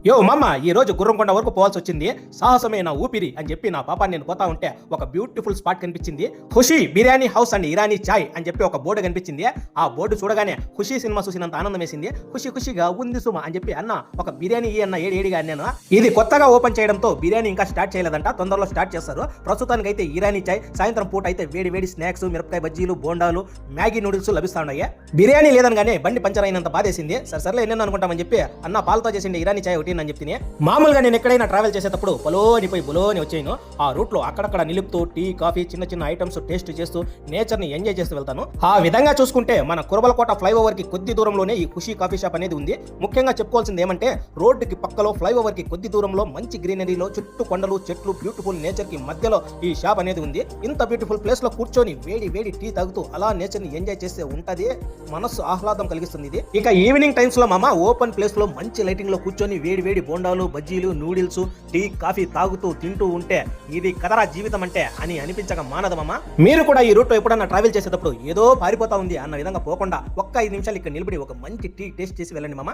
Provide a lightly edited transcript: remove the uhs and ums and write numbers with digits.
యో మామ, ఈ రోజు గుర్రంకొండ వరకు పోవాల్సి వచ్చింది. సాహసమే నా ఊపిరి అని చెప్పి నా పాప నేను పోతా ఉంటే ఒక బ్యూటిఫుల్ స్పాట్ కనిపించింది. ఖుషి బిర్యానీ హౌస్ అండ్ ఇరానీ చాయ్ అని చెప్పి ఒక బోర్డు కనిపించింది. ఆ బోర్డు చూడగానే ఖుషి సినిమా చూసినంత ఆనందం వేసింది. ఖుషిగా ఉంది సుమ అని చెప్పి అన్న ఒక బిర్యానీ అన్న ఏడిగా అన్నాను. ఇది కొత్తగా ఓపెన్ చేయడంతో బిర్యానీ ఇంకా స్టార్ట్ చేయలేదంట, తొందరలో స్టార్ట్ చేస్తారు. ప్రస్తుతానికి అయితే ఇరానీ చాయ్, సాయంత్రం పూట అయితే వేడి స్నాక్స్, మిరపకాయ బజ్జీలు, బోండాలు, మ్యాగీ నూడిల్స్ లభిస్తా ఉన్నాయి. బిర్యానీ లేదనగానే బండి పంచర్ అయినంత బాధేసింది. సర్లే ఎన్నెన్న అనుకుంటామని చెప్పి అన్న పాలతో చేసింది ఇరానీ చాయ్ ఒకటి అని చెప్తే, మామూలుగా నేను ఎక్కడైనా ట్రావెల్ చేసేటప్పుడు బులోని వచ్చాను. ఆ రూట్ లో అక్కడక్కడ నిలుపుతూ టీ, కాఫీ, చిన్న ఐటమ్స్ టేస్ట్ చేస్తూ నేచర్ ని ఎంజాయ్ చేస్తూ వెళ్తాను. ఆ విధంగా చూసుకుంటే మన కురబలకోట ఫ్లైఓవర్ కి కొద్ది దూరంలోనే ఈ ఖుషి కాఫీ షాప్ అనేది ఉంది. ముఖ్యంగా చెప్పుకోవాల్సింది ఏమంటే, రోడ్డుకి పక్కలో ఫ్లైఓవర్ కి కొద్ది దూరంలో మంచి గ్రీనరీలో చుట్టూ కొండలు, చెట్లు, బ్యూటిఫుల్ నేచర్ కి మధ్యలో ఈ షాప్ అనేది ఉంది. ఇంత బ్యూటిఫుల్ ప్లేస్ లో కూర్చొని వేడి టీ తాగుతూ అలా నేచర్ ని ఎంజాయ్ చేస్తే ఉంటది, మనస్సు ఆహ్లాదం కలిగిస్తుంది ఇది. ఇక ఈవినింగ్ టైమ్స్ లో మామ ఓపెన్ ప్లేస్ లో మంచి లైటింగ్ లో కూర్చొని వేడి బోండాలు, బజ్జీలు, నూడిల్స్, టీ, కాఫీ తాగుతూ తింటూ ఉంటే ఇది కదరా జీవితం అంటే అని అనిపించక మానదు మామ. మీరు కూడా ఈ రూట్ లో ఎప్పుడన్నా ట్రావెల్ చేసేటప్పుడు ఏదో పారిపోతా ఉంది అన్న విధంగా పోకుండా ఒక్క 5 నిమిషాలు ఇక్కడ నిలబడి ఒక మంచి టీ టేస్ట్ చేసి వెళ్ళండి మామ.